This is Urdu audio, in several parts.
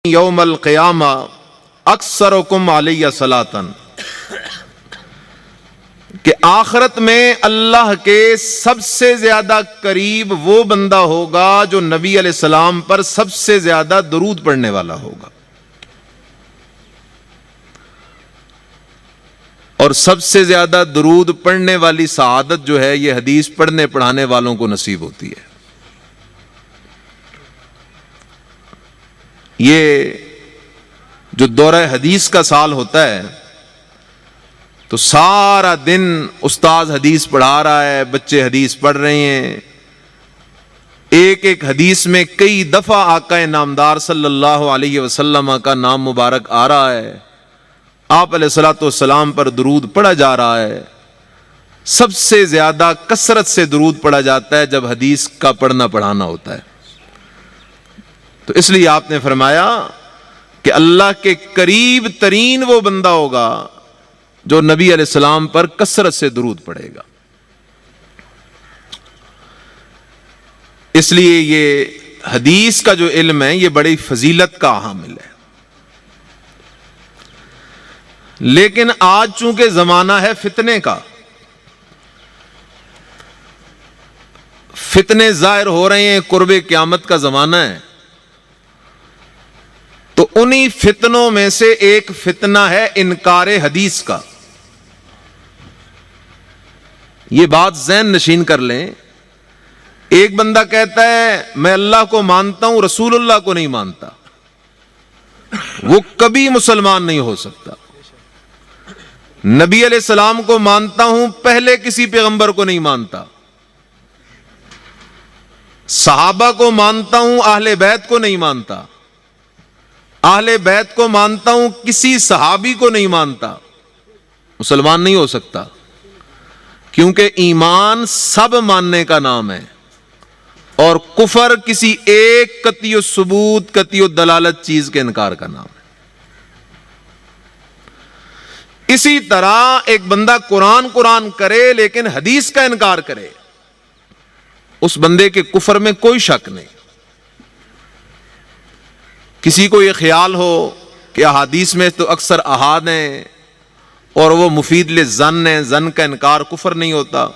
یوم القیامہ اکثرکم علی صلاۃً، کہ آخرت میں اللہ کے سب سے زیادہ قریب وہ بندہ ہوگا جو نبی علیہ السلام پر سب سے زیادہ درود پڑھنے والا ہوگا، اور سب سے زیادہ درود پڑھنے والی سعادت جو ہے یہ حدیث پڑھنے پڑھانے والوں کو نصیب ہوتی ہے۔ یہ جو دورہ حدیث کا سال ہوتا ہے تو سارا دن استاذ حدیث پڑھا رہا ہے، بچے حدیث پڑھ رہے ہیں، ایک ایک حدیث میں کئی دفعہ آقا نامدار صلی اللہ علیہ وسلم کا نام مبارک آ رہا ہے، آپ علیہ الصلوۃ والسلام پر درود پڑھا جا رہا ہے۔ سب سے زیادہ کثرت سے درود پڑھا جاتا ہے جب حدیث کا پڑھنا پڑھانا ہوتا ہے، تو اس لیے آپ نے فرمایا کہ اللہ کے قریب ترین وہ بندہ ہوگا جو نبی علیہ السلام پر کثرت سے درود پڑھے گا۔ اس لیے یہ حدیث کا جو علم ہے یہ بڑی فضیلت کا حامل ہے، لیکن آج چونکہ زمانہ ہے فتنے کا، فتنے ظاہر ہو رہے ہیں، قرب قیامت کا زمانہ ہے، تو انہی فتنوں میں سے ایک فتنہ ہے انکار حدیث کا۔ یہ بات ذہن نشین کر لیں، ایک بندہ کہتا ہے میں اللہ کو مانتا ہوں، رسول اللہ کو نہیں مانتا، وہ کبھی مسلمان نہیں ہو سکتا۔ نبی علیہ السلام کو مانتا ہوں، پہلے کسی پیغمبر کو نہیں مانتا۔ صحابہ کو مانتا ہوں، اہل بیت کو نہیں مانتا۔ اہل بیت کو مانتا ہوں، کسی صحابی کو نہیں مانتا، مسلمان نہیں ہو سکتا، کیونکہ ایمان سب ماننے کا نام ہے، اور کفر کسی ایک قطعی ثبوت قطعی دلالت چیز کے انکار کا نام ہے۔ اسی طرح ایک بندہ قرآن کرے لیکن حدیث کا انکار کرے، اس بندے کے کفر میں کوئی شک نہیں۔ کسی کو یہ خیال ہو کہ احادیث میں تو اکثر احاد ہیں اور وہ مفید للظن ہیں، ظن کا انکار کفر نہیں ہوتا،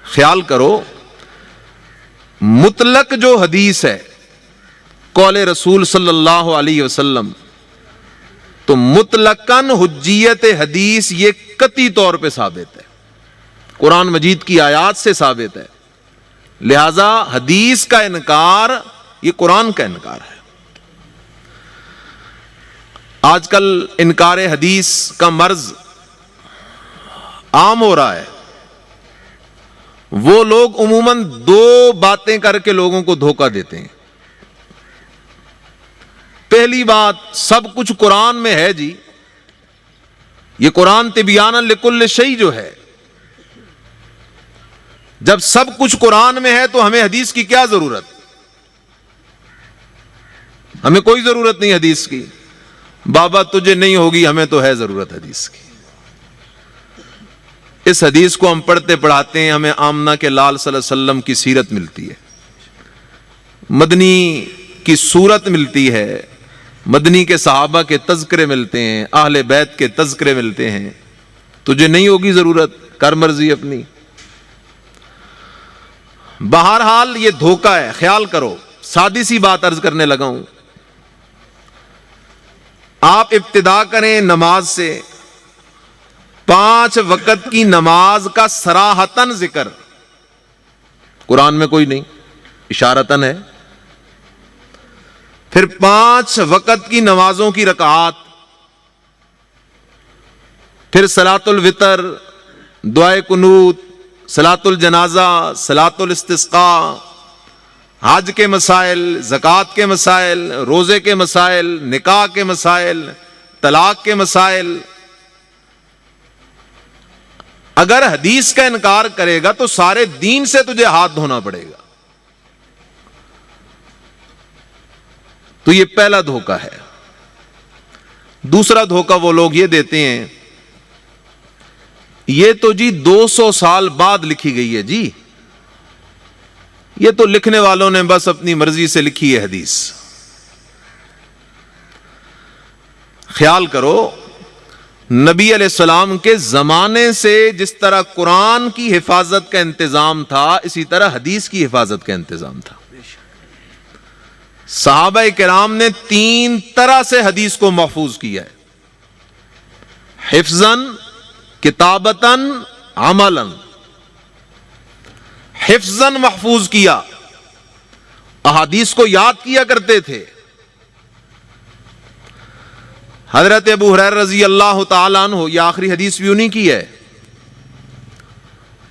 خیال کرو مطلق جو حدیث ہے قول رسول صلی اللہ علیہ وسلم، تو مطلقاً حجیت حدیث یہ قطعی طور پہ ثابت ہے، قرآن مجید کی آیات سے ثابت ہے، لہذا حدیث کا انکار یہ قرآن کا انکار ہے۔ آج کل انکار حدیث کا مرض عام ہو رہا ہے، وہ لوگ عموماً دو باتیں کر کے لوگوں کو دھوکہ دیتے ہیں۔ پہلی بات، سب کچھ قرآن میں ہے جی، یہ قرآن تبیانا لکل شیء جو ہے، جب سب کچھ قرآن میں ہے تو ہمیں حدیث کی کیا ضرورت؟ ہمیں کوئی ضرورت نہیں حدیث کی، بابا تجھے نہیں ہوگی، ہمیں تو ہے ضرورت حدیث کی۔ اس حدیث کو ہم پڑھتے پڑھاتے ہیں، ہمیں آمنہ کے لال صلی اللہ علیہ وسلم کی سیرت ملتی ہے، مدنی کی صورت ملتی ہے، مدنی کے صحابہ کے تذکرے ملتے ہیں، اہل بیت کے تذکرے ملتے ہیں، تجھے نہیں ہوگی ضرورت، کر مرضی اپنی۔ بہرحال یہ دھوکہ ہے، خیال کرو۔ سادی سی بات عرض کرنے لگا ہوں، آپ ابتدا کریں نماز سے، 5 وقت کی نماز کا صراحتاً ذکر قرآن میں کوئی نہیں، اشارتاً ہے۔ پھر 5 وقت کی نمازوں کی رکعات، پھر صلاۃ الوتر، دعائے قنوت، صلاۃ الجنازہ، صلاۃ الاستسقاء، حج کے مسائل، زکوٰۃ کے مسائل، روزے کے مسائل، نکاح کے مسائل، طلاق کے مسائل۔ اگر حدیث کا انکار کرے گا تو سارے دین سے تجھے ہاتھ دھونا پڑے گا، تو یہ پہلا دھوکہ ہے۔ دوسرا دھوکہ وہ لوگ یہ دیتے ہیں، یہ تو جی 200 سال بعد لکھی گئی ہے جی، یہ تو لکھنے والوں نے بس اپنی مرضی سے لکھی ہے حدیث۔ خیال کرو نبی علیہ السلام کے زمانے سے جس طرح قرآن کی حفاظت کا انتظام تھا اسی طرح حدیث کی حفاظت کا انتظام تھا. صحابہ کرام نے 3 طرح سے حدیث کو محفوظ کیا ہے: حفظاً، کتابتاً، عملاً. حفظاً محفوظ کیا، احادیث کو یاد کیا کرتے تھے. حضرت ابو ہریرہ رضی اللہ تعالیٰ عنہ، یہ آخری حدیث بھی انہی کی ہے،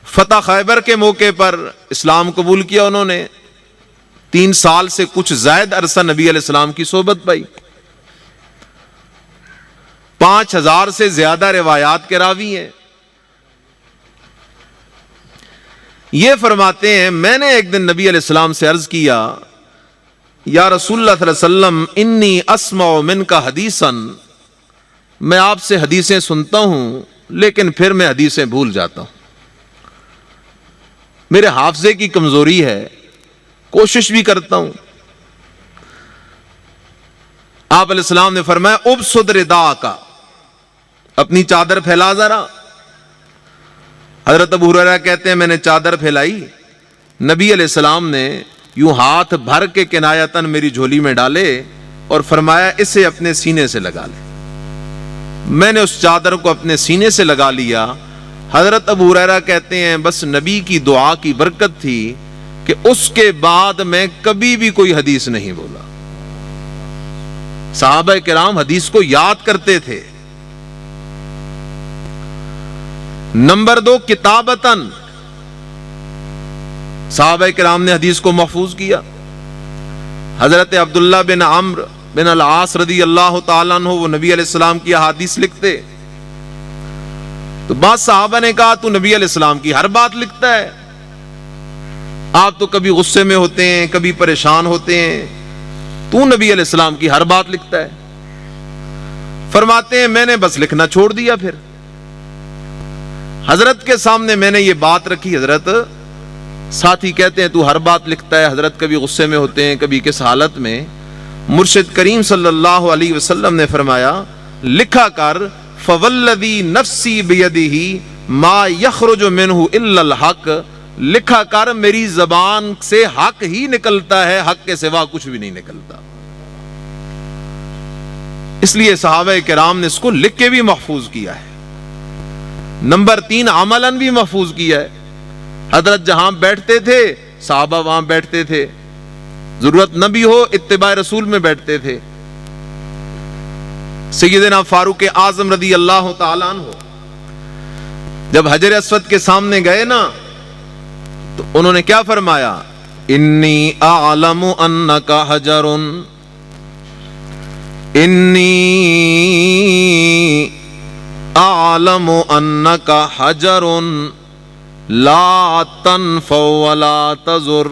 فتح خیبر کے موقع پر اسلام قبول کیا انہوں نے. 3 سال سے کچھ زائد عرصہ نبی علیہ السلام کی صحبت پائی. 5000 سے زیادہ روایات کے راوی ہیں. یہ فرماتے ہیں میں نے ایک دن نبی علیہ السلام سے عرض کیا یا رسول اللہ صلی اللہ علیہ وسلم انی اسمع منک حدیثا، میں آپ سے حدیثیں سنتا ہوں لیکن پھر میں حدیثیں بھول جاتا ہوں، میرے حافظے کی کمزوری ہے، کوشش بھی کرتا ہوں. آپ علیہ السلام نے فرمایا ابسط رداءک، اپنی چادر پھیلا ذرا. حضرت ابو ہریرہ کہتے ہیں میں نے چادر پھیلائی، نبی علیہ السلام نے یوں ہاتھ بھر کے کنایتاً میری جھولی میں ڈالے اور فرمایا اسے اپنے سینے سے لگا لے. میں نے اس چادر کو اپنے سینے سے لگا لیا. حضرت ابو ہریرہ کہتے ہیں بس نبی کی دعا کی برکت تھی کہ اس کے بعد میں کبھی بھی کوئی حدیث نہیں بولا. صحابہ کرام حدیث کو یاد کرتے تھے. نمبر 2 کتابتاً، صحابہ کرام نے حدیث کو محفوظ کیا. حضرت عبداللہ بن عمرو بن العاص رضی اللہ تعالیٰ عنہ وہ نبی علیہ السلام کی احادیث لکھتے. تو بعض صحابہ نے کہا تو نبی علیہ السلام کی ہر بات لکھتا ہے، آپ تو کبھی غصے میں ہوتے ہیں کبھی پریشان ہوتے ہیں، تو نبی علیہ السلام کی ہر بات لکھتا ہے. فرماتے ہیں میں نے بس لکھنا چھوڑ دیا. پھر حضرت کے سامنے میں نے یہ بات رکھی. حضرت ساتھی کہتے ہیں تو ہر بات لکھتا ہے، حضرت کبھی غصے میں ہوتے ہیں کبھی کس حالت میں. مرشد کریم صلی اللہ علیہ وسلم نے فرمایا لکھا کر فوالذی نفسی بیدہ ما یخرج منہ الا الحق، لکھا کر میری زبان سے حق ہی نکلتا ہے، حق کے سوا کچھ بھی نہیں نکلتا. اس لیے صحابہ کرام نے اس کو لکھ کے بھی محفوظ کیا ہے. نمبر 3 عملاً بھی محفوظ کیا ہے. حضرت جہاں بیٹھتے تھے صحابہ وہاں بیٹھتے تھے، ضرورت نہ بھی ہو اتباع رسول میں بیٹھتے تھے. سیدنا فاروق اعظم رضی اللہ تعالیٰ عنہ جب حجر اسود کے سامنے گئے نا تو انہوں نے کیا فرمایا انی اعلم انک حجر، انی اعلم انک حجر لا تنفع ولا تضر،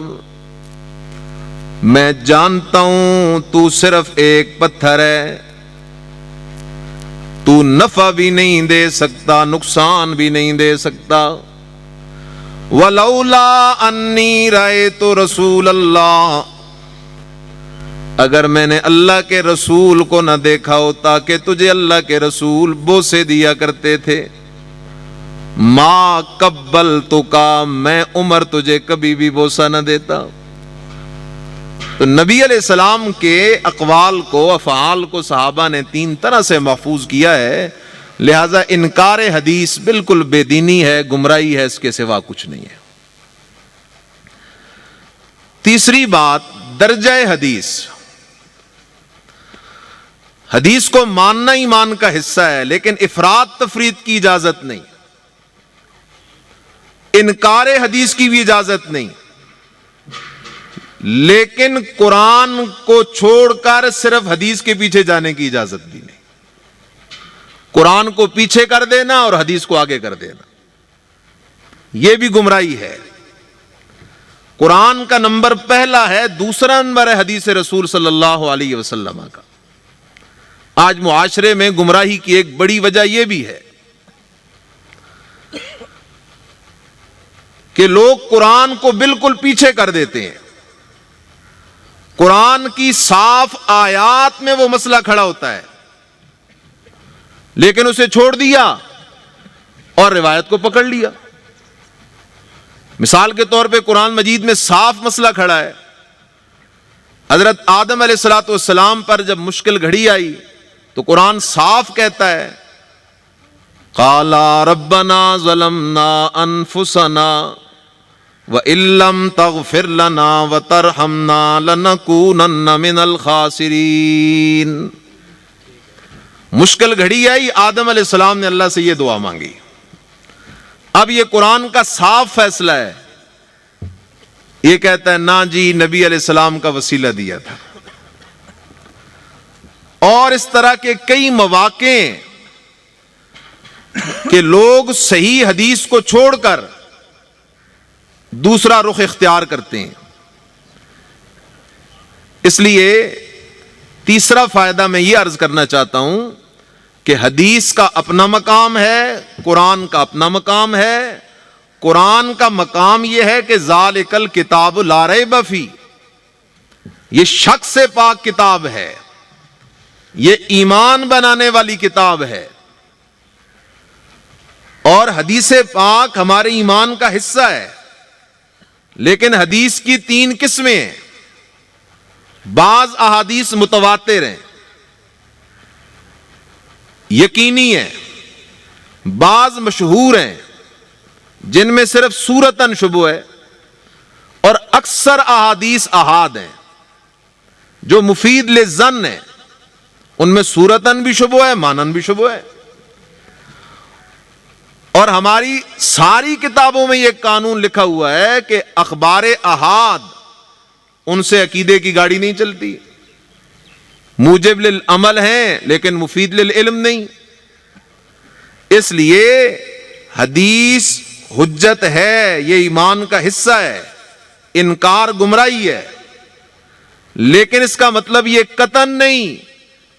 میں جانتا ہوں تو صرف ایک پتھر ہے، تو نفع بھی نہیں دے سکتا نقصان بھی نہیں دے سکتا. ولولا انی رأیت رسول اللہ، اگر میں نے اللہ کے رسول کو نہ دیکھا ہوتا کہ تجھے اللہ کے رسول بوسے دیا کرتے تھے، ما قبلتک، میں عمر تجھے کبھی بھی بوسہ نہ دیتا. تو نبی علیہ السلام کے اقوال کو افعال کو صحابہ نے 3 طرح سے محفوظ کیا ہے. لہذا انکار حدیث بالکل بے دینی ہے، گمراہی ہے، اس کے سوا کچھ نہیں ہے. تیسری بات درجہ حدیث. حدیث کو ماننا ایمان کا حصہ ہے لیکن افراط تفریط کی اجازت نہیں، انکار حدیث کی بھی اجازت نہیں، لیکن قرآن کو چھوڑ کر صرف حدیث کے پیچھے جانے کی اجازت بھی نہیں. قرآن کو پیچھے کر دینا اور حدیث کو آگے کر دینا یہ بھی گمراہی ہے. قرآن کا نمبر پہلا ہے، دوسرا نمبر ہے حدیث رسول صلی اللہ علیہ وسلم کا. آج معاشرے میں گمراہی کی ایک بڑی وجہ یہ بھی ہے کہ لوگ قرآن کو بالکل پیچھے کر دیتے ہیں. قرآن کی صاف آیات میں وہ مسئلہ کھڑا ہوتا ہے لیکن اسے چھوڑ دیا اور روایت کو پکڑ لیا. مثال کے طور پہ قرآن مجید میں صاف مسئلہ کھڑا ہے. حضرت آدم علیہ الصلوۃ والسلام پر جب مشکل گھڑی آئی تو قرآن صاف کہتا ہے قالا ربنا ظلمنا انفسنا وَإِن لَّمْ تَغْفِرْ لَنَا وَتَرْحَمْنَا لَنَكُونَنَّ مِنَ الْخَاسِرِينَ. مشکل گھڑی آئی, آدم علیہ السلام نے اللہ سے یہ دعا مانگی. اب یہ قرآن کا صاف فیصلہ ہے. یہ کہتا ہے نا جی نبی علیہ السلام کا وسیلہ دیا تھا. اور اس طرح کے کئی مواقع کہ لوگ صحیح حدیث کو چھوڑ کر دوسرا رخ اختیار کرتے ہیں. اس لیے تیسرا فائدہ میں یہ عرض کرنا چاہتا ہوں کہ حدیث کا اپنا مقام ہے, قرآن کا اپنا مقام ہے. قرآن کا مقام یہ ہے کہ ذالک الکتاب لا ریب فیہ, یہ شک سے پاک کتاب ہے, یہ ایمان بنانے والی کتاب ہے. اور حدیث پاک ہمارے ایمان کا حصہ ہے. لیکن حدیث کی 3 قسمیں ہیں. بعض احادیث متواتر ہیں, یقینی ہیں. بعض مشہور ہیں جن میں صرف صورتاً شبہ ہے. اور اکثر احادیث احاد ہیں جو مفید للظن ہیں. ان میں صورتاً بھی شبہ ہے, مانن بھی شبہ ہے. اور ہماری ساری کتابوں میں یہ قانون لکھا ہوا ہے کہ اخبار احاد ان سے عقیدے کی گاڑی نہیں چلتی. موجب للعمل ہیں لیکن مفید للعلم نہیں. اس لیے حدیث حجت ہے, یہ ایمان کا حصہ ہے. انکار گمراہی ہے. لیکن اس کا مطلب یہ قطعاً نہیں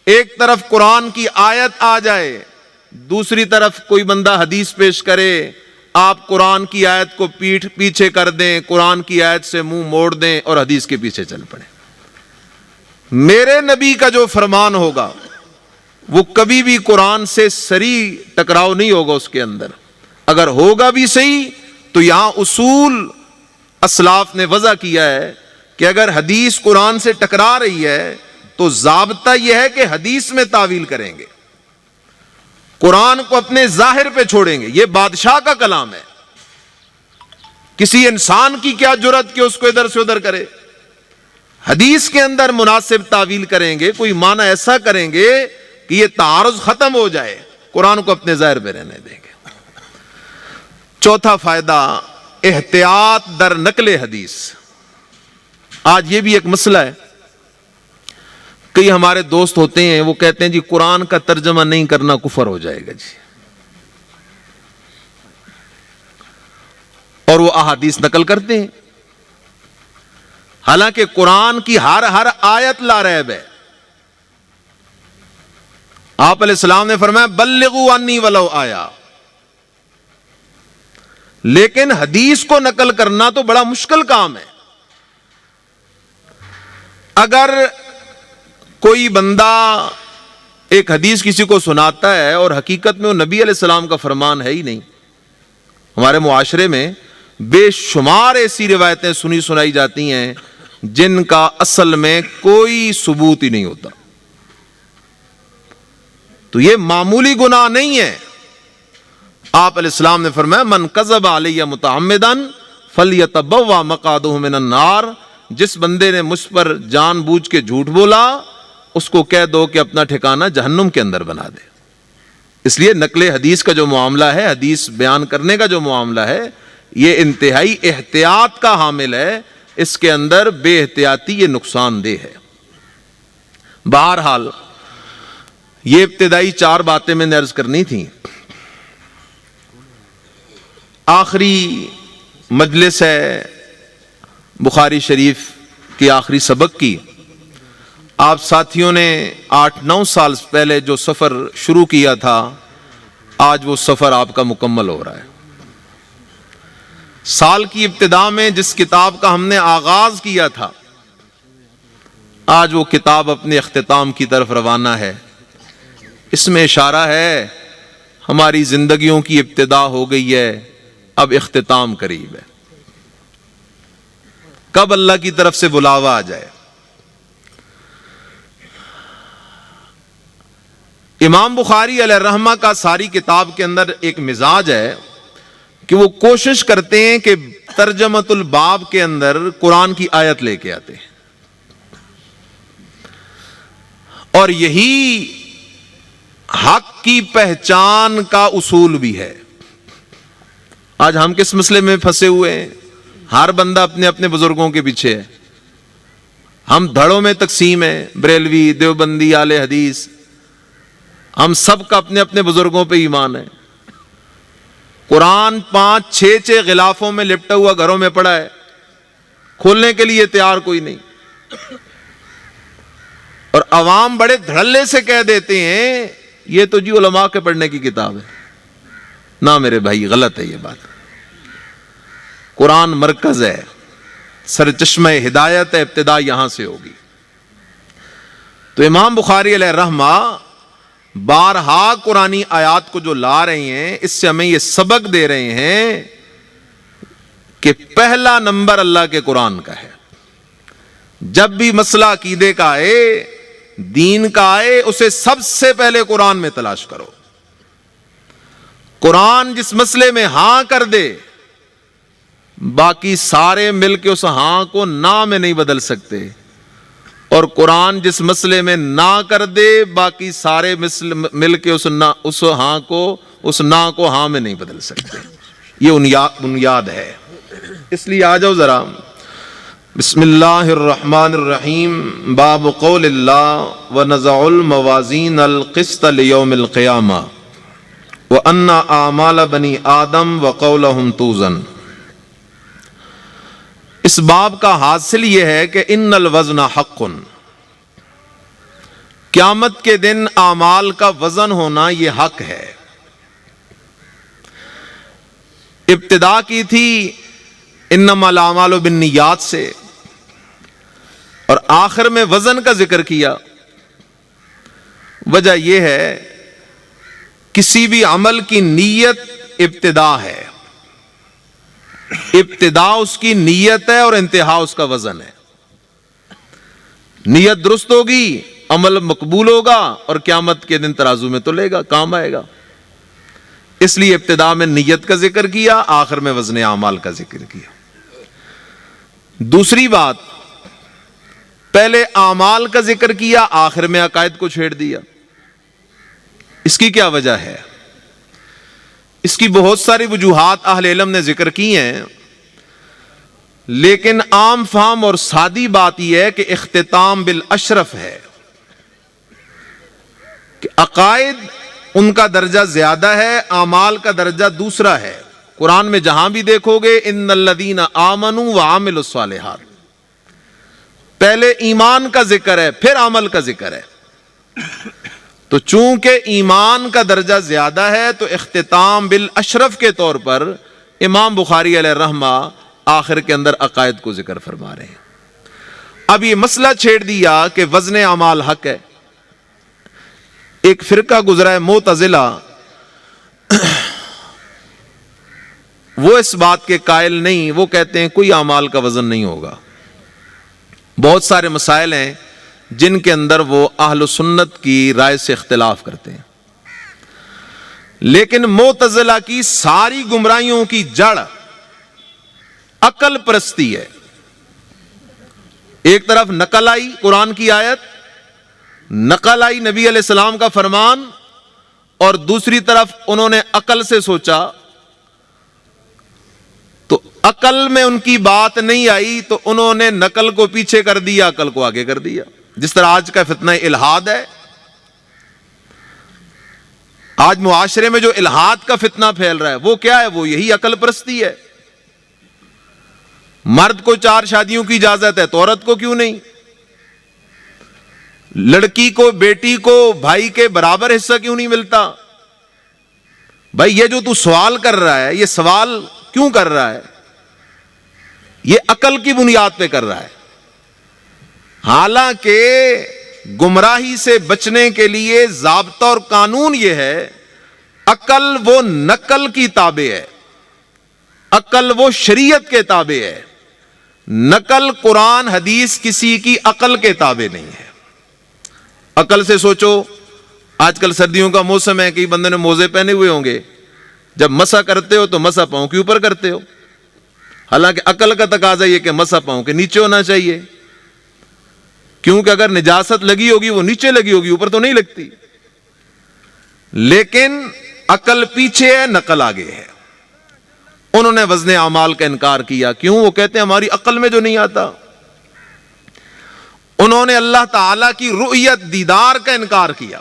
ایک طرف قرآن کی آیت آ جائے, دوسری طرف کوئی بندہ حدیث پیش کرے, آپ قرآن کی آیت کو پیچھے کر دیں, قرآن کی آیت سے منہ موڑ دیں اور حدیث کے پیچھے چل پڑیں. میرے نبی کا جو فرمان ہوگا وہ کبھی بھی قرآن سے سری ٹکراؤ نہیں ہوگا اس کے اندر. اگر ہوگا بھی صحیح تو یہاں اصول اسلاف نے وضع کیا ہے کہ اگر حدیث قرآن سے ٹکرا رہی ہے تو ضابطہ یہ ہے کہ حدیث میں تعویل کریں گے, قرآن کو اپنے ظاہر پہ چھوڑیں گے. یہ بادشاہ کا کلام ہے, کسی انسان کی کیا جرت کہ اس کو ادھر سے ادھر کرے. حدیث کے اندر مناسب تعویل کریں گے, کوئی معنی ایسا کریں گے کہ یہ تعارض ختم ہو جائے, قرآن کو اپنے ظاہر پہ رہنے دیں گے. چوتھا فائدہ احتیاط در نقل حدیث. آج یہ بھی ایک مسئلہ ہے. کئی ہمارے دوست ہوتے ہیں وہ کہتے ہیں جی قرآن کا ترجمہ نہیں کرنا کفر ہو جائے گا جی, اور وہ احادیث نقل کرتے ہیں. حالانکہ قرآن کی ہر آیت لا ریب ہے. آپ علیہ السلام نے فرمایا بلغوا انی ولو آیا. لیکن حدیث کو نقل کرنا تو بڑا مشکل کام ہے. اگر کوئی بندہ ایک حدیث کسی کو سناتا ہے اور حقیقت میں وہ نبی علیہ السلام کا فرمان ہے ہی نہیں. ہمارے معاشرے میں بے شمار ایسی روایتیں سنی سنائی جاتی ہیں جن کا اصل میں کوئی ثبوت ہی نہیں ہوتا. تو یہ معمولی گناہ نہیں ہے. آپ علیہ السلام نے فرمایا من کذب علی متعمدا فلیتبوا مقعدہ من النار. جس بندے نے مجھ پر جان بوجھ کے جھوٹ بولا اس کو کہہ دو کہ اپنا ٹھکانہ جہنم کے اندر بنا دے. اس لیے نقل حدیث کا جو معاملہ ہے, حدیث بیان کرنے کا جو معاملہ ہے, یہ انتہائی احتیاط کا حامل ہے. اس کے اندر بے احتیاطی یہ نقصان دہ ہے. بہرحال یہ ابتدائی 4 باتیں میں نے عرض کرنی تھیں. آخری مجلس ہے بخاری شریف کی آخری سبق کی. آپ ساتھیوں نے 8-9 سال پہلے جو سفر شروع کیا تھا, آج وہ سفر آپ کا مکمل ہو رہا ہے. سال کی ابتدا میں جس کتاب کا ہم نے آغاز کیا تھا, آج وہ کتاب اپنے اختتام کی طرف روانہ ہے. اس میں اشارہ ہے ہماری زندگیوں کی ابتدا ہو گئی ہے، اب اختتام قریب ہے، کب اللہ کی طرف سے بلاوا آ جائے۔ امام بخاری علیہ الرحمہ کا ساری کتاب کے اندر ایک مزاج ہے کہ وہ کوشش کرتے ہیں کہ ترجمۃ الباب کے اندر قرآن کی آیت لے کے آتے ہیں، اور یہی حق کی پہچان کا اصول بھی ہے۔ آج ہم کس مسئلے میں پھنسے ہوئے ہیں؟ ہر بندہ اپنے اپنے بزرگوں کے پیچھے ہے، ہم دھڑوں میں تقسیم ہیں، بریلوی، دیوبندی، اہل حدیث، ہم سب کا اپنے اپنے بزرگوں پہ ایمان ہے۔ قرآن 5-6 غلافوں میں لپٹا ہوا گھروں میں پڑا ہے، کھولنے کے لیے تیار کوئی نہیں، اور عوام بڑے دھڑلے سے کہہ دیتے ہیں یہ تو جی علماء کے پڑھنے کی کتاب ہے۔ نہ میرے بھائی، غلط ہے یہ بات۔ قرآن مرکز ہے، سرچشمہ ہدایت ہے، ابتدا یہاں سے ہوگی۔ تو امام بخاری علیہ الرحمہ بارہا قرآنی آیات کو جو لا رہے ہیں، اس سے ہمیں یہ سبق دے رہے ہیں کہ پہلا نمبر اللہ کے قرآن کا ہے۔ جب بھی مسئلہ عقیدے کا آئے، دین کا آئے، اسے سب سے پہلے قرآن میں تلاش کرو۔ قرآن جس مسئلے میں ہاں کر دے، باقی سارے مل کے اس ہاں کو نہ میں نہیں بدل سکتے، اور قرآن جس مسئلے میں نہ کر دے، باقی سارے مل کے اس ہاں کو، اس نہ کو ہاں میں نہیں بدل سکتے۔ یہ بنیاد ہے۔ اس لیے آ جاؤ ذرا، بسم اللہ الرحمن الرحیم، باب قول اللہ ونضع الموازین القسط لیوم القیامہ وان اعمال بنی آدم وقولہم توزن۔ اس باب کا حاصل یہ ہے کہ ان الوزن حق، قیامت کے دن اعمال کا وزن ہونا یہ حق ہے۔ ابتدا کی تھی انما الاعمال بالنیات سے، اور آخر میں وزن کا ذکر کیا۔ وجہ یہ ہے کسی بھی عمل کی نیت ابتدا ہے، ابتدا اس کی نیت ہے اور انتہا اس کا وزن ہے۔ نیت درست ہوگی، عمل مقبول ہوگا، اور قیامت کے دن ترازو میں تلے گا، کام آئے گا۔ اس لیے ابتدا میں نیت کا ذکر کیا، آخر میں وزن اعمال کا ذکر کیا۔ دوسری بات، پہلے اعمال کا ذکر کیا، آخر میں عقائد کو چھیڑ دیا۔ اس کی کیا وجہ ہے؟ اس کی بہت ساری وجوہات اہل علم نے ذکر کی ہیں، لیکن عام فہم اور سادی بات یہ ہے کہ اختتام بالاشرف ہے، کہ عقائد ان کا درجہ زیادہ ہے، اعمال کا درجہ دوسرا ہے۔ قرآن میں جہاں بھی دیکھو گے ان الذین آمنوا وعملوا الصالحات، پہلے ایمان کا ذکر ہے، پھر عمل کا ذکر ہے۔ تو چونکہ ایمان کا درجہ زیادہ ہے تو اختتام بالاشرف کے طور پر امام بخاری علیہ الرحمہ آخر کے اندر عقائد کو ذکر فرما رہے ہیں۔ اب یہ مسئلہ چھیڑ دیا کہ وزن اعمال حق ہے۔ ایک فرقہ گزرا ہے معتزلہ، وہ اس بات کے قائل نہیں، وہ کہتے ہیں کوئی اعمال کا وزن نہیں ہوگا۔ بہت سارے مسائل ہیں جن کے اندر وہ اہل سنت کی رائے سے اختلاف کرتے ہیں، لیکن معتزلہ کی ساری گمراہیوں کی جڑ عقل پرستی ہے۔ ایک طرف نقل آئی قرآن کی آیت، نقل آئی نبی علیہ السلام کا فرمان، اور دوسری طرف انہوں نے عقل سے سوچا تو عقل میں ان کی بات نہیں آئی، تو انہوں نے نقل کو پیچھے کر دیا، عقل کو آگے کر دیا۔ جس طرح آج کا فتنہ الحاد ہے، آج معاشرے میں جو الحاد کا فتنہ پھیل رہا ہے وہ کیا ہے؟ وہ یہی عقل پرستی ہے۔ مرد کو 4 شادیوں کی اجازت ہے تو عورت کو کیوں نہیں؟ لڑکی کو، بیٹی کو بھائی کے برابر حصہ کیوں نہیں ملتا؟ بھائی یہ جو تو سوال کر رہا ہے، یہ سوال کیوں کر رہا ہے؟ یہ عقل کی بنیاد پہ کر رہا ہے، حالانکہ گمراہی سے بچنے کے لیے ضابطہ اور قانون یہ ہے، عقل وہ نقل کی تابع ہے، عقل وہ شریعت کے تابع ہے، نقل قرآن حدیث کسی کی عقل کے تابع نہیں ہے۔ عقل سے سوچو، آج کل سردیوں کا موسم ہے، کئی بندے نے موزے پہنے ہوئے ہوں گے، جب مسح کرتے ہو تو مسح پاؤں کے اوپر کرتے ہو، حالانکہ عقل کا تقاضا یہ کہ مسح پاؤں کے نیچے ہونا چاہیے، کیونکہ اگر نجاست لگی ہوگی وہ نیچے لگی ہوگی، اوپر تو نہیں لگتی۔ لیکن عقل پیچھے ہے، نقل آگے ہے۔ انہوں نے وزن اعمال کا انکار کیا، کیوں؟ وہ کہتے ہیں ہماری عقل میں جو نہیں آتا۔ انہوں نے اللہ تعالی کی رؤیت، دیدار کا انکار کیا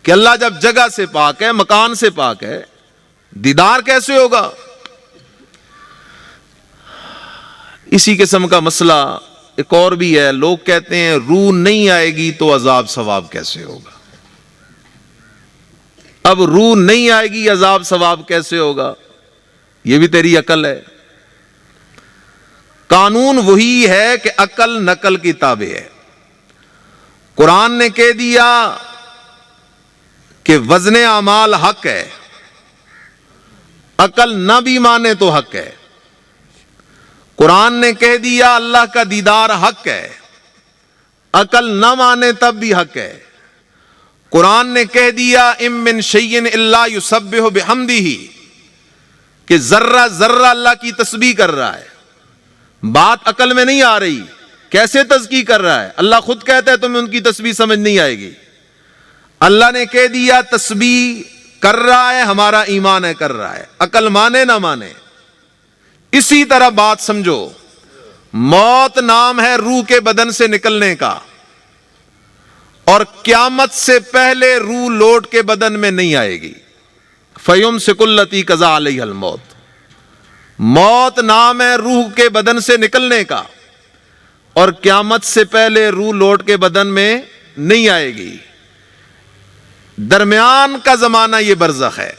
کہ اللہ جب جگہ سے پاک ہے، مکان سے پاک ہے، دیدار کیسے ہوگا؟ اسی قسم کا مسئلہ ایک اور بھی ہے، لوگ کہتے ہیں روح نہیں آئے گی تو عذاب ثواب کیسے ہوگا؟ اب روح نہیں آئے گی، عذاب ثواب کیسے ہوگا؟ یہ بھی تیری عقل ہے۔ قانون وہی ہے کہ عقل نقل کی تابع ہے۔ قرآن نے کہہ دیا کہ وزن اعمال حق ہے، عقل نہ بھی مانے تو حق ہے۔ قرآن نے کہہ دیا اللہ کا دیدار حق ہے، عقل نہ مانے تب بھی حق ہے۔ قرآن نے کہہ دیا ام من شیء الا یسبح بحمدہ، کہ ذرہ ذرہ اللہ کی تسبیح کر رہا ہے۔ بات عقل میں نہیں آ رہی، کیسے تزکیہ کر رہا ہے؟ اللہ خود کہتا ہے تمہیں ان کی تسبیح سمجھ نہیں آئے گی۔ اللہ نے کہہ دیا تسبیح کر رہا ہے، ہمارا ایمان ہے کر رہا ہے، عقل مانے نہ مانے۔ اسی طرح بات سمجھو، موت نام ہے روح کے بدن سے نکلنے کا، اور قیامت سے پہلے روح لوٹ کے بدن میں نہیں آئے گی۔ فَيُمْسِكُ الَّتِي قَضَىٰ عَلَيْهَا الْمَوْتِ، موت نام ہے روح کے بدن سے نکلنے کا، اور قیامت سے پہلے روح لوٹ کے بدن میں نہیں آئے گی۔ درمیان کا زمانہ یہ برزخ ہے۔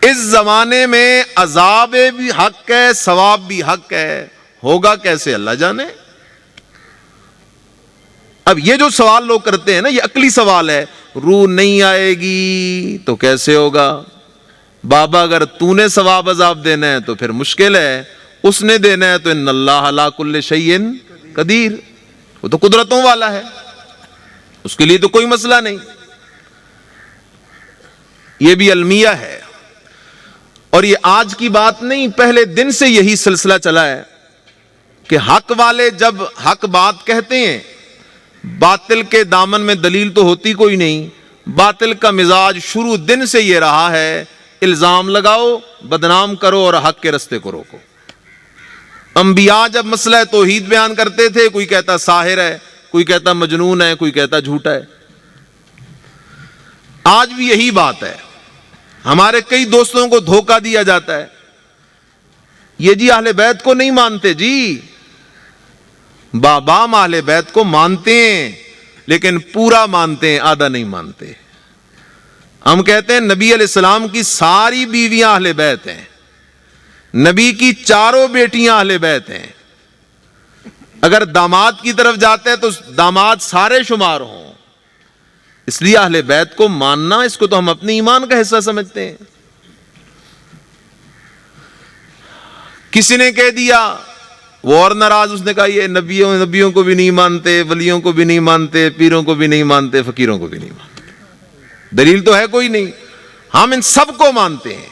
اس زمانے میں عذاب بھی حق ہے، ثواب بھی حق ہے، ہوگا کیسے اللہ جانے۔ اب یہ جو سوال لوگ کرتے ہیں نا، یہ عقلی سوال ہے، روح نہیں آئے گی تو کیسے ہوگا؟ بابا اگر تو نے ثواب عذاب دینا ہے تو پھر مشکل ہے، اس نے دینا ہے تو ان اللہ علی کل شیء قدیر، وہ تو قدرتوں والا ہے، اس کے لیے تو کوئی مسئلہ نہیں۔ یہ بھی المیہ ہے، اور یہ آج کی بات نہیں، پہلے دن سے یہی سلسلہ چلا ہے کہ حق والے جب حق بات کہتے ہیں، باطل کے دامن میں دلیل تو ہوتی کوئی نہیں۔ باطل کا مزاج شروع دن سے یہ رہا ہے، الزام لگاؤ، بدنام کرو اور حق کے رستے کو روکو۔ انبیاء جب مسئلہ توحید بیان کرتے تھے، کوئی کہتا ساحر ہے، کوئی کہتا مجنون ہے، کوئی کہتا جھوٹا ہے۔ آج بھی یہی بات ہے، ہمارے کئی دوستوں کو دھوکہ دیا جاتا ہے، یہ جی اہل بیت کو نہیں مانتے جی۔ بابا اہل بیت کو مانتے ہیں، لیکن پورا مانتے ہیں، آدھا نہیں مانتے۔ ہم کہتے ہیں نبی علیہ السلام کی ساری بیویاں اہل بیت ہیں، نبی کی چاروں بیٹیاں اہل بیت ہیں۔ اگر داماد کی طرف جاتے ہیں تو داماد سارے شمار ہوں، اس لیے اہل بیت کو ماننا، اس کو تو ہم اپنے ایمان کا حصہ سمجھتے ہیں۔ کسی نے کہہ دیا، وہ اور ناراض، اس نے کہا یہ نبیوں کو بھی نہیں مانتے، ولیوں کو بھی نہیں مانتے، پیروں کو بھی نہیں مانتے، فقیروں کو بھی نہیں مانتے۔ دلیل تو ہے کوئی نہیں، ہم ان سب کو مانتے ہیں،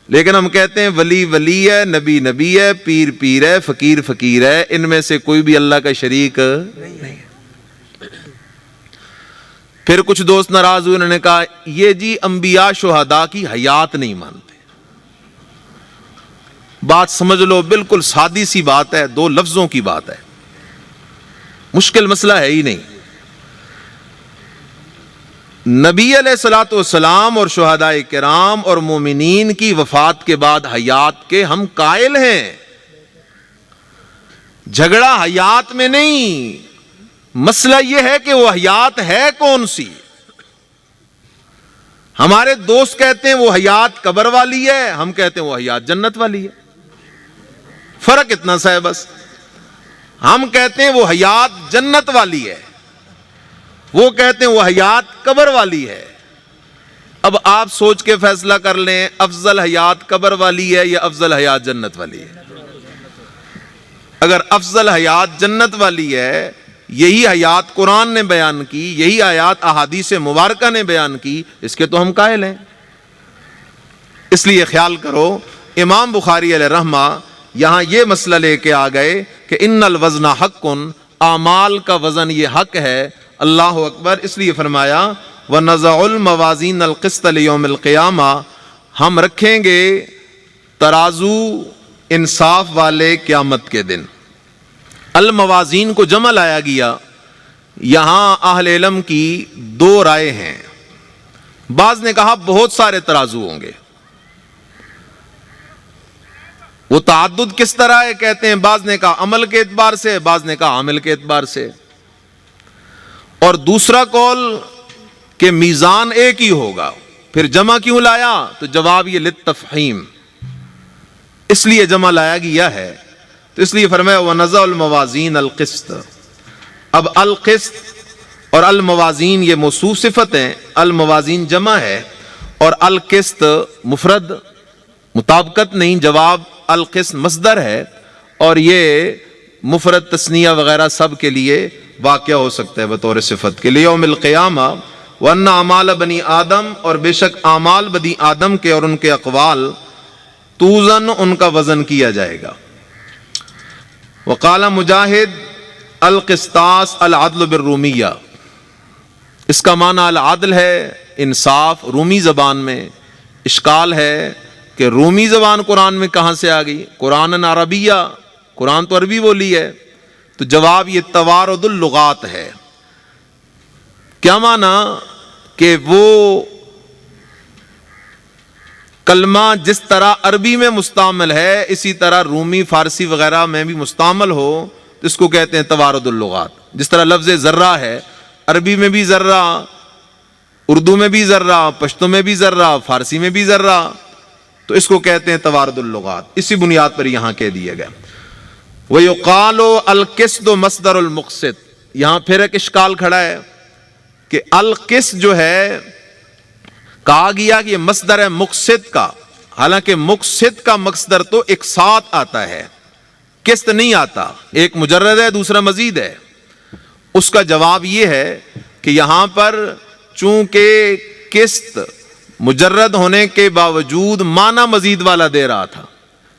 لیکن ہم کہتے ہیں ولی ولی ہے، نبی نبی ہے، پیر پیر ہے، فقیر فقیر ہے، ان میں سے کوئی بھی اللہ کا شریک نہیں۔ پھر کچھ دوست ناراض ہوئے، انہوں نے کہا یہ جی انبیاء شہداء کی حیات نہیں مانتے۔ بات سمجھ لو، بالکل سادی سی بات ہے، دو لفظوں کی بات ہے، مشکل مسئلہ ہے ہی نہیں۔ نبی علیہ الصلوۃ والسلام اور شہداء کرام اور مومنین کی وفات کے بعد حیات کے ہم قائل ہیں، جھگڑا حیات میں نہیں، مسئلہ یہ ہے کہ وہ حیات ہے کون سی۔ ہمارے دوست کہتے ہیں وہ حیات قبر والی ہے، ہم کہتے ہیں وہ حیات جنت والی ہے، فرق اتنا سا ہے بس۔ ہم کہتے ہیں وہ حیات جنت والی ہے، وہ کہتے ہیں وہ حیات قبر والی ہے۔ اب آپ سوچ کے فیصلہ کر لیں، افضل حیات قبر والی ہے یا افضل حیات جنت والی ہے؟ اگر افضل حیات جنت والی ہے، یہی حیات قرآن نے بیان کی، یہی آیات احادیث مبارکہ نے بیان کی، اس کے تو ہم قائل ہیں۔ اس لیے خیال کرو، امام بخاری علیہ رحمہ یہاں یہ مسئلہ لے کے آ گئے کہ ان الوزن حق، اعمال کا وزن یہ حق ہے۔ اللہ اکبر۔ اس لیے فرمایا وَنَضَعُ الْمَوَازِينَ الْقِسْطَ لِيَوْمِ الْقِيَامَةِ، ہم رکھیں گے ترازو انصاف والے قیامت کے دن۔ الموازین کو جمع لایا گیا، یہاں اہل علم کی دو رائے ہیں۔ بعض نے کہا بہت سارے ترازو ہوں گے۔ وہ تعدد کس طرح ہے کہتے ہیں، بعض نے کہا عمل کے اعتبار سے، بعض نے کہا عامل کے اعتبار سے، اور دوسرا قول کہ میزان ایک ہی ہوگا۔ پھر جمع کیوں لایا؟ تو جواب یہ للتفہیم، اس لیے جمع لایا گیا ہے۔ تو اس لیے فرمایا وَنَضَعُ الْمَوَازِينَ الْقِسْطَ۔ اب القسط اور الموازین یہ موصوف صفت ہیں، الموازین جمع ہے اور القسط مفرد، مطابقت نہیں، جواب القسط مصدر ہے، اور یہ مفرد تثنیہ وغیرہ سب کے لیے واقع ہو سکتا ہے بطور صفت کے لیے۔ یوم القیامہ وَأَنَّ أَعْمَالَ بنی آدم، اور بے شک اعمال بنی آدم کے اور ان کے اقوال، توزن ان کا وزن کیا جائے گا۔ وقال مجاہد القسطاس العدل بالرومیہ، اس کا معنی العدل ہے انصاف رومی زبان میں۔ اشکال ہے کہ رومی زبان قرآن میں کہاں سے آ گئی؟ قرآن عربیہ، قرآن تو عربی بولی ہے۔ تو جواب یہ توارد اللغات ہے۔ کیا معنی؟ کہ وہ کلمہ جس طرح عربی میں مستعمل ہے اسی طرح رومی فارسی وغیرہ میں بھی مستعمل ہو، تو اس کو کہتے ہیں توارد اللغات۔ جس طرح لفظ ذرہ ہے، عربی میں بھی ذرہ، اردو میں بھی ذرہ، پشتو میں بھی ذرہ، فارسی میں بھی ذرہ، تو اس کو کہتے ہیں توارد اللغات۔ اسی بنیاد پر یہاں کہہ دیا گیا۔ وَيُقَالُ الْقِسْطُ مَصْدَرُ الْمُقْسِطِ، یہاں پھر ایک اشکال کھڑا ہے کہ القسط جو ہے کہا گیا کہ یہ مصدر ہے مقسط کا، حالانکہ مقسط کا مصدر تو ایک ساتھ آتا ہے، قسط نہیں آتا، ایک مجرد ہے دوسرا مزید ہے۔ اس کا جواب یہ ہے کہ یہاں پر چونکہ قسط مجرد ہونے کے باوجود معنی مزید والا دے رہا تھا،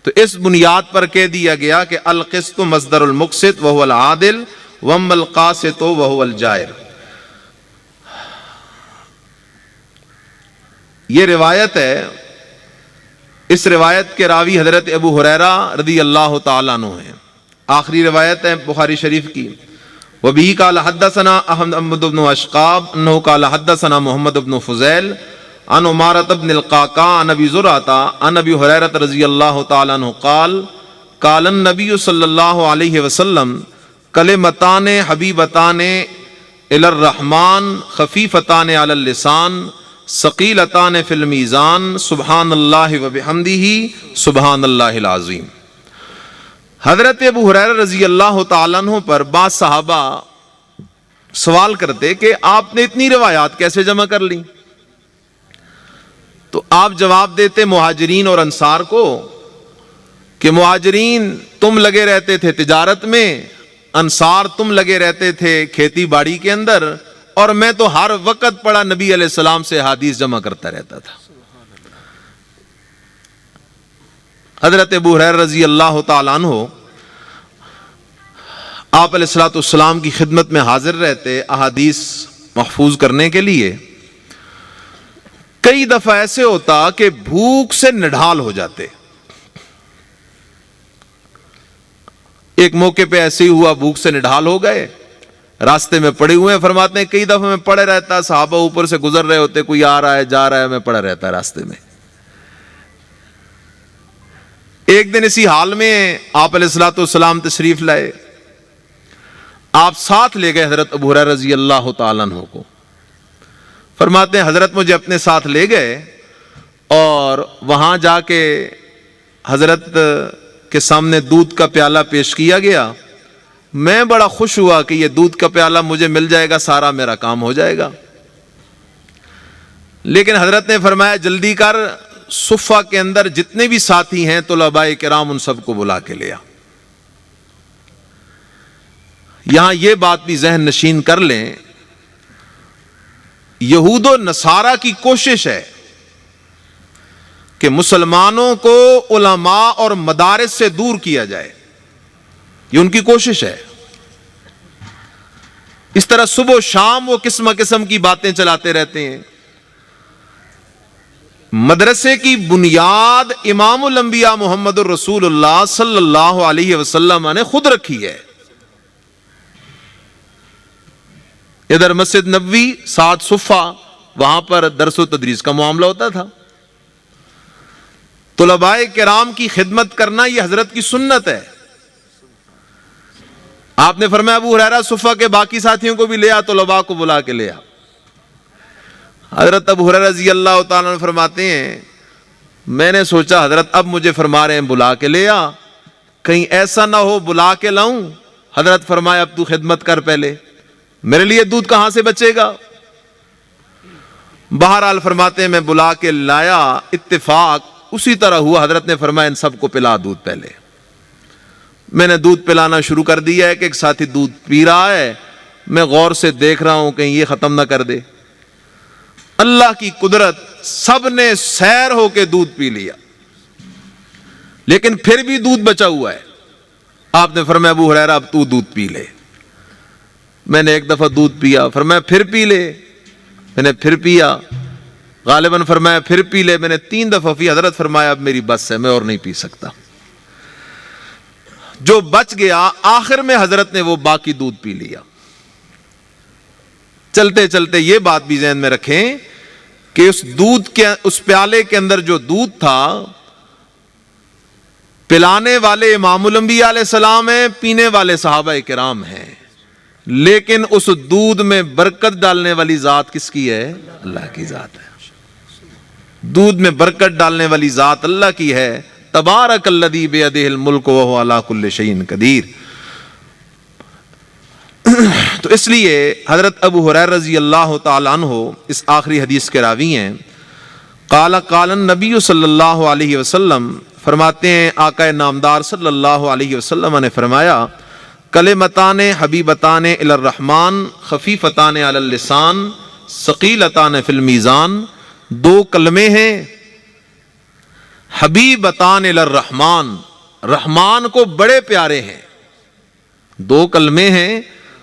تو اس بنیاد پر کہہ دیا گیا کہ القسط مصدر المقسط وهو العادل واما القاسط وهو الجائر۔ یہ روایت ہے، اس روایت کے راوی حضرت ابو ہریرہ رضی اللہ تعالیٰ عنہ ہیں۔ آخری روایت ہے بخاری شریف کی۔ وبه قال حدثنا احمد بن اشقاب انه قال حدثنا محمد بن فضیل عن عمارة بن القعقاع عن ابي زرعة عن ابي هريرة رضی اللہ تعالیٰ عنہ قال قال النبي صلی اللہ علیہ وسلم کلمتان حبیبتان الی الرحمن خفیفتان علی اللسان ثقیلتان فی المیزان سبحان اللہ وبحمدہ سبحان اللہ العظیم۔ حضرت ابو ہریرہ رضی اللہ تعالیٰ عنہ پر بعض صحابہ سوال کرتے کہ آپ نے اتنی روایات کیسے جمع کر لی؟ تو آپ جواب دیتے مہاجرین اور انصار کو کہ مہاجرین تم لگے رہتے تھے تجارت میں، انصار تم لگے رہتے تھے کھیتی باڑی کے اندر، اور میں تو ہر وقت پڑا نبی علیہ السلام سے حدیث جمع کرتا رہتا تھا۔ حضرت ابو ہریرہ رضی اللہ تعالیٰ عنہ آپ علیہ الصلوۃ والسلام کی خدمت میں حاضر رہتے احادیث محفوظ کرنے کے لیے۔ کئی دفعہ ایسے ہوتا کہ بھوک سے نڈھال ہو جاتے۔ ایک موقع پہ ایسے ہی ہوا، بھوک سے نڈھال ہو گئے، راستے میں پڑے ہوئے ہیں۔ فرماتے ہیں کئی دفعہ میں پڑے رہتا، صحابہ اوپر سے گزر رہے ہوتے، کوئی آ رہا ہے جا رہا ہے، میں پڑا رہتا راستے میں۔ ایک دن اسی حال میں آپ علیہ الصلوۃ والسلام تشریف لائے، آپ ساتھ لے گئے حضرت ابو ہریرہ رضی اللہ تعالیٰ عنہ کو۔ فرماتے ہیں حضرت مجھے اپنے ساتھ لے گئے اور وہاں جا کے حضرت کے سامنے دودھ کا پیالہ پیش کیا گیا۔ میں بڑا خوش ہوا کہ یہ دودھ کا پیالہ مجھے مل جائے گا، سارا میرا کام ہو جائے گا۔ لیکن حضرت نے فرمایا جلدی کر، صفہ کے اندر جتنے بھی ساتھی ہیں طلباء کرام ان سب کو بلا کے لیا۔ یہاں یہ بات بھی ذہن نشین کر لیں، یہود و نصارہ کی کوشش ہے کہ مسلمانوں کو علماء اور مدارس سے دور کیا جائے، یہ ان کی کوشش ہے۔ اس طرح صبح و شام وہ قسم قسم کی باتیں چلاتے رہتے ہیں۔ مدرسے کی بنیاد امام الانبیاء محمد الرسول اللہ صلی اللہ علیہ وسلم نے خود رکھی ہے۔ ادھر مسجد نبوی، ساتھ صفہ، وہاں پر درس و تدریس کا معاملہ ہوتا تھا۔ طلباء کرام کی خدمت کرنا یہ حضرت کی سنت ہے۔ آپ نے فرمایا ابو ہریرہ صفہ کے باقی ساتھیوں کو بھی لے آ، طلباء کو بلا کے لے آ۔ حضرت ابو ہریرہ رضی اللہ تعالیٰ عنہ فرماتے ہیں میں نے سوچا حضرت اب مجھے فرما رہے ہیں بلا کے لے آ، کہیں ایسا نہ ہو بلا کے لاؤں۔ حضرت فرمایا اب تو خدمت کر، پہلے میرے لیے دودھ کہاں سے بچے گا؟ بہرحال فرماتے ہیں میں بلا کے لایا، اتفاق اسی طرح ہوا۔ حضرت نے فرمایا ان سب کو پلا دودھ پہلے۔ میں نے دودھ پلانا شروع کر دیا ہے کہ ایک ساتھی دودھ پی رہا ہے، میں غور سے دیکھ رہا ہوں کہیں یہ ختم نہ کر دے۔ اللہ کی قدرت، سب نے سیر ہو کے دودھ پی لیا، لیکن پھر بھی دودھ بچا ہوا ہے۔ آپ نے فرمایا ابو ہریرہ اب تو دودھ پی لے۔ میں نے ایک دفعہ دودھ پیا، فرمایا پھر پی لے۔ میں نے پھر پیا، غالباً فرمایا پھر پی لے۔ میں نے 3 دفعہ پی۔ حضرت فرمایا اب میری بس ہے، میں اور نہیں پی سکتا۔ جو بچ گیا آخر میں حضرت نے وہ باقی دودھ پی لیا۔ چلتے چلتے یہ بات بھی ذہن میں رکھیں کہ اس دودھ کے، اس پیالے کے اندر جو دودھ تھا، پلانے والے امام الانبیاء علیہ السلام ہیں، پینے والے صحابہ کرام ہیں، لیکن اس دودھ میں برکت ڈالنے والی ذات کس کی ہے؟ اللہ کی ذات ہے۔ دودھ میں برکت ڈالنے والی ذات اللہ کی ہے۔ تبارک الذی بیدہ الملک وہو علی کل شیء قدیر۔ تو اس لیے حضرت ابو ہریرہ رضی اللہ تعالی عنہ اس آخری حدیث کے راوی ہیں۔ قال قال النبی صلی اللہ علیہ وسلم، فرماتے ہیں آقا نامدار صلی اللہ علیہ وسلم نے فرمایا کلمتان حبیبتان الی الرحمن خفیفتان علی اللسان ثقیلتان فی المیزان، 2 کلمے ہیں حبیبتان الی الرحمن، رحمان کو بڑے پیارے ہیں۔ 2 کلمے ہیں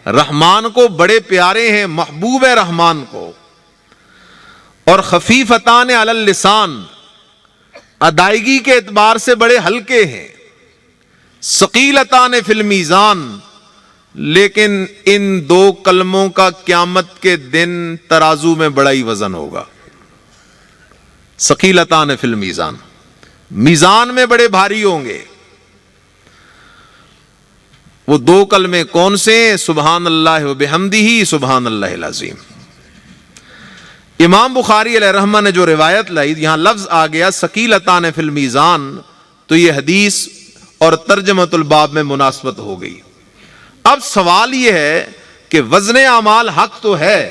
رحمان کو بڑے پیارے ہیں، محبوب ہے رحمان کو، اور خفیفتان علی اللسان، ادائیگی کے اعتبار سے بڑے ہلکے ہیں، ثقیلتان فی المیزان، لیکن ان 2 کلموں کا قیامت کے دن ترازو میں بڑا ہی وزن ہوگا۔ ثقیلتان فی المیزان، میزان میں بڑے بھاری ہوں گے۔ وہ 2 کلمے کون سے ہیں؟ سبحان اللہ و بحمدہ سبحان اللہ العظیم۔ امام بخاری علیہ رحمہ نے جو روایت لائی، یہاں لفظ آ گیا ثقیلتان فی المیزان، تو یہ حدیث اور ترجمۃ الباب میں مناسبت ہو گئی۔ اب سوال یہ ہے کہ وزن اعمال حق تو ہے،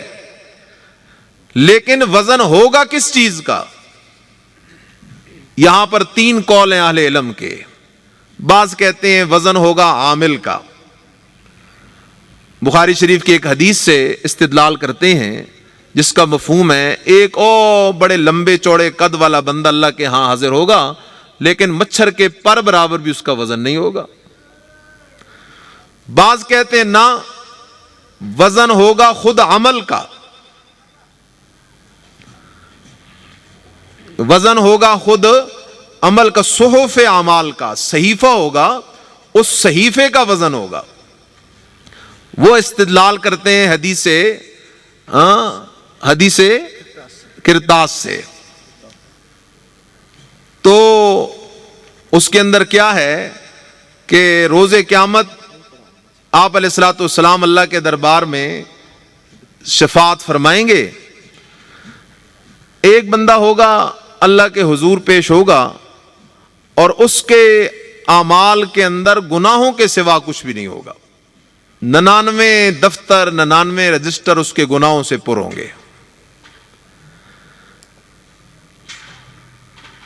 لیکن وزن ہوگا کس چیز کا؟ یہاں پر 3 قول ہیں اہل علم کے۔ بعض کہتے ہیں وزن ہوگا عامل کا۔ بخاری شریف کی ایک حدیث سے استدلال کرتے ہیں جس کا مفہوم ہے ایک اور بڑے لمبے چوڑے قد والا بندہ اللہ کے ہاں حاضر ہوگا، لیکن مچھر کے پر برابر بھی اس کا وزن نہیں ہوگا۔ بعض کہتے ہیں نہ، وزن ہوگا خود عمل کا، وزن ہوگا خود عمل کا، صحف اعمال کا صحیفہ ہوگا، اس صحیفے کا وزن ہوگا۔ وہ استدلال کرتے ہیں حدیث کرتاس سے۔ تو اس کے اندر کیا ہے کہ روز قیامت آپ علیہ الصلوۃ والسلام اللہ کے دربار میں شفاعت فرمائیں گے۔ ایک بندہ ہوگا اللہ کے حضور پیش ہوگا اور اس کے اعمال کے اندر گناہوں کے سوا کچھ بھی نہیں ہوگا، 99 دفتر 99 رجسٹر اس کے گناہوں سے پر ہوں گے.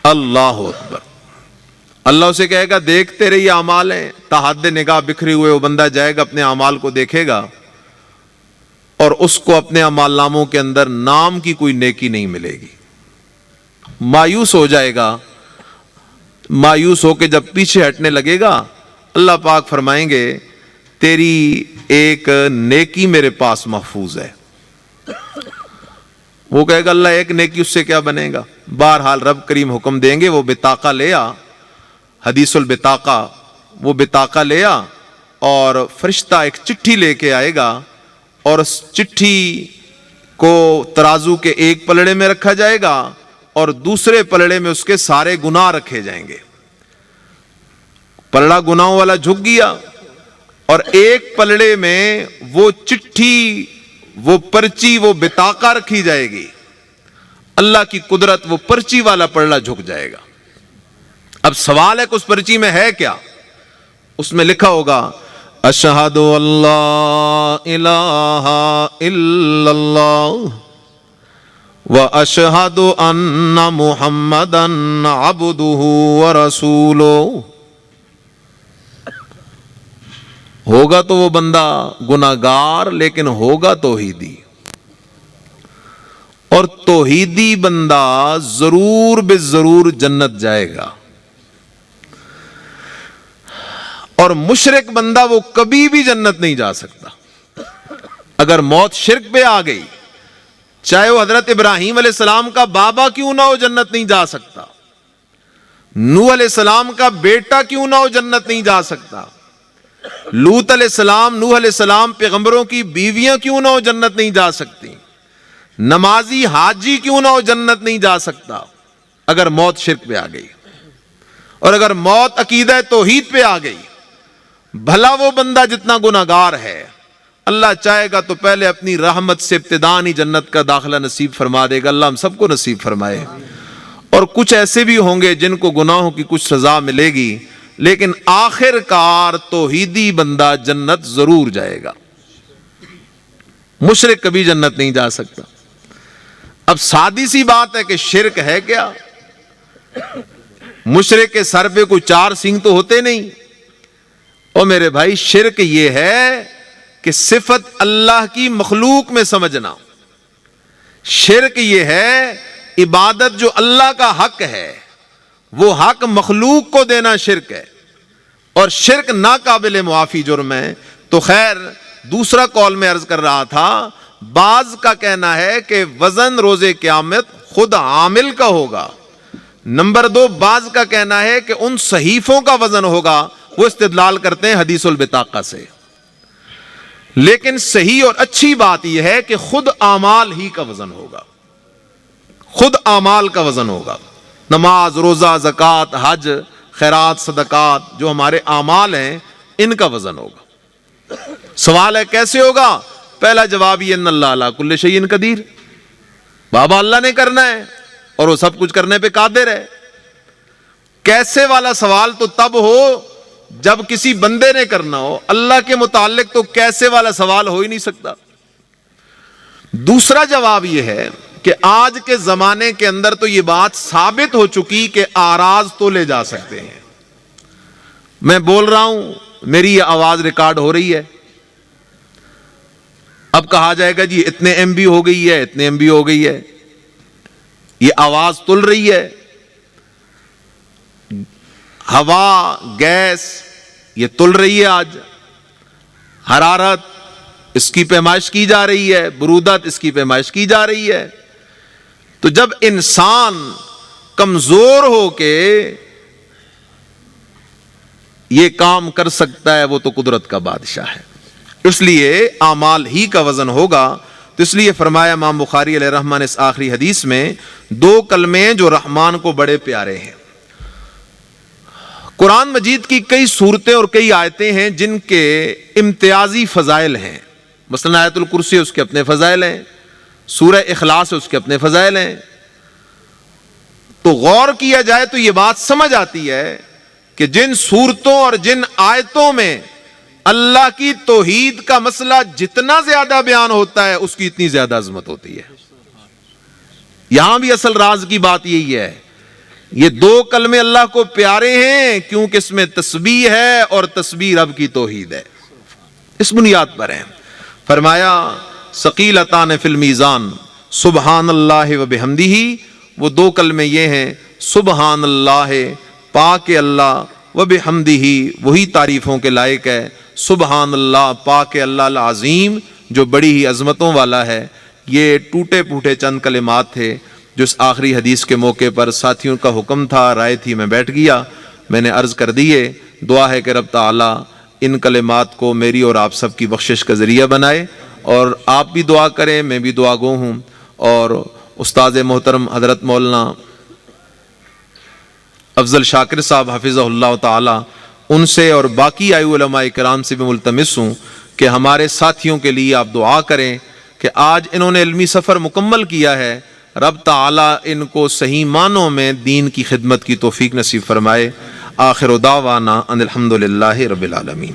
اللہ اکبر. اللہ اسے کہے گا دیکھ تیرے یہ اعمال ہیں. تحد نگاہ بکھری ہوئے وہ بندہ جائے گا اپنے اعمال کو دیکھے گا اور اس کو اپنے اعمال ناموں کے اندر نام کی کوئی نیکی نہیں ملے گی. مایوس ہو جائے گا. مایوس ہو کے جب پیچھے ہٹنے لگے گا اللہ پاک فرمائیں گے تیری ایک نیکی میرے پاس محفوظ ہے. وہ کہے گا اللہ ایک نیکی اس سے کیا بنے گا. بہرحال رب کریم حکم دیں گے وہ بطاقہ لے آ. حدیث البطاقہ. وہ بطاقہ لے آ اور فرشتہ ایک چٹھی لے کے آئے گا اور اس چٹھی کو ترازو کے ایک پلڑے میں رکھا جائے گا اور دوسرے پلڑے میں اس کے سارے گناہ رکھے جائیں گے. پلڑا گناہوں والا جھک گیا اور ایک پلڑے میں وہ چٹھی وہ پرچی وہ بطاقہ رکھی جائے گی. اللہ کی قدرت وہ پرچی والا پلڑا جھک جائے گا. اب سوال ہے کہ اس پرچی میں ہے کیا. اس میں لکھا ہوگا اشہد اللہ الہ الا اللہ واشہد ان محمدا عبدہ ورسولہ. ہوگا تو وہ بندہ گناہگار لیکن ہوگا توحیدی. اور توحیدی بندہ ضرور بے ضرور جنت جائے گا. اور مشرک بندہ وہ کبھی بھی جنت نہیں جا سکتا. اگر موت شرک پہ آ گئی چاہے وہ حضرت ابراہیم علیہ السلام کا بابا کیوں نہ ہو جنت نہیں جا سکتا. نوح علیہ السلام کا بیٹا کیوں نہ ہو جنت نہیں جا سکتا. لوط علیہ السلام نوح علیہ السلام پیغمبروں کی بیویاں کیوں نہ ہو جنت نہیں جا سکتی. نمازی حاجی کیوں نہ ہو جنت نہیں جا سکتا اگر موت شرک پہ آ گئی. اور اگر موت عقیدہ توحید پہ آ گئی بھلا وہ بندہ جتنا گناہگار ہے اللہ چاہے گا تو پہلے اپنی رحمت سے ابتداء ہی جنت کا داخلہ نصیب فرما دے گا. اللہ ہم سب کو نصیب فرمائے. اور کچھ ایسے بھی ہوں گے جن کو گناہوں کی کچھ سزا ملے گی لیکن آخر کار توحیدی بندہ جنت ضرور جائے گا. مشرک کبھی جنت نہیں جا سکتا. اب سادی سی بات ہے کہ شرک ہے کیا. مشرک کے سر پہ کوئی 4 سینگ تو ہوتے نہیں. اور میرے بھائی شرک یہ ہے کہ صفت اللہ کی مخلوق میں سمجھنا. شرک یہ ہے عبادت جو اللہ کا حق ہے وہ حق مخلوق کو دینا شرک ہے. اور شرک ناقابل معافی جرم ہے. تو خیر دوسرا قول میں عرض کر رہا تھا بعض کا کہنا ہے کہ وزن روز قیامت خود عامل کا ہوگا. نمبر 2 بعض کا کہنا ہے کہ ان صحیفوں کا وزن ہوگا. وہ استدلال کرتے ہیں حدیث البطاقہ سے. لیکن صحیح اور اچھی بات یہ ہے کہ خود اعمال ہی کا وزن ہوگا. خود اعمال کا وزن ہوگا. نماز روزہ زکوٰۃ حج خیرات صدقات جو ہمارے اعمال ہیں ان کا وزن ہوگا. سوال ہے کیسے ہوگا. پہلا جواب یہ ان اللہ علی کل شیء قدیر. بابا اللہ نے کرنا ہے اور وہ سب کچھ کرنے پہ قادر ہے. کیسے والا سوال تو تب ہو جب کسی بندے نے کرنا ہو. اللہ کے متعلق تو کیسے والا سوال ہو ہی نہیں سکتا. دوسرا جواب یہ ہے کہ آج کے زمانے کے اندر تو یہ بات ثابت ہو چکی کہ اعراض تو لے جا سکتے ہیں. میں بول رہا ہوں میری یہ آواز ریکارڈ ہو رہی ہے. اب کہا جائے گا جی اتنے ایم بی ہو گئی ہے اتنے ایم بی ہو گئی ہے. یہ آواز تل رہی ہے. ہوا گیس یہ تل رہی ہے. آج حرارت اس کی پیمائش کی جا رہی ہے. برودت اس کی پیمائش کی جا رہی ہے. تو جب انسان کمزور ہو کے یہ کام کر سکتا ہے وہ تو قدرت کا بادشاہ ہے. اس لیے اعمال ہی کا وزن ہوگا. تو اس لیے فرمایا امام بخاری علیہ الرحمہ نے اس آخری حدیث میں 2 کلمے جو رحمان کو بڑے پیارے ہیں. قرآن مجید کی کئی صورتیں اور کئی آیتیں ہیں جن کے امتیازی فضائل ہیں. مثلا آیت الکرسی اس کے اپنے فضائل ہیں. سورہ اخلاص اس کے اپنے فضائل ہیں. تو غور کیا جائے تو یہ بات سمجھ آتی ہے کہ جن صورتوں اور جن آیتوں میں اللہ کی توحید کا مسئلہ جتنا زیادہ بیان ہوتا ہے اس کی اتنی زیادہ عظمت ہوتی ہے. یہاں بھی اصل راز کی بات یہی ہے. یہ دو کلمے اللہ کو پیارے ہیں کیونکہ اس میں تسبیح ہے اور تسبیح رب کی توحید ہے. اس بنیاد پر ہیں. فرمایا ثقیلتان فی المیزان سبحان اللہ و بحمدہ. وہ دو کلمے یہ ہیں سبحان اللہ پاک اللہ و بحمدہ وہی تعریفوں کے لائق ہے. سبحان اللہ پاک اللہ العظیم جو بڑی ہی عظمتوں والا ہے. یہ ٹوٹے پھوٹے چند کلمات تھے جو اس آخری حدیث کے موقع پر ساتھیوں کا حکم تھا, رائے تھی, میں بیٹھ گیا, میں نے عرض کر دیے. دعا ہے کہ رب تعالی ان کلمات کو میری اور آپ سب کی بخشش کا ذریعہ بنائے, اور آپ بھی دعا کریں, میں بھی دعا گو ہوں. اور استاد محترم حضرت مولانا افضل شاکر صاحب حفظہ اللہ تعالی, ان سے اور باقی آئے علماء کرام سے بھی ملتمس ہوں کہ ہمارے ساتھیوں کے لیے آپ دعا کریں کہ آج انہوں نے علمی سفر مکمل کیا ہے. رب تعالی ان کو صحیح معنوں میں دین کی خدمت کی توفیق نصیب فرمائے. آخر دعوانا ان الحمدللہ رب العالمین.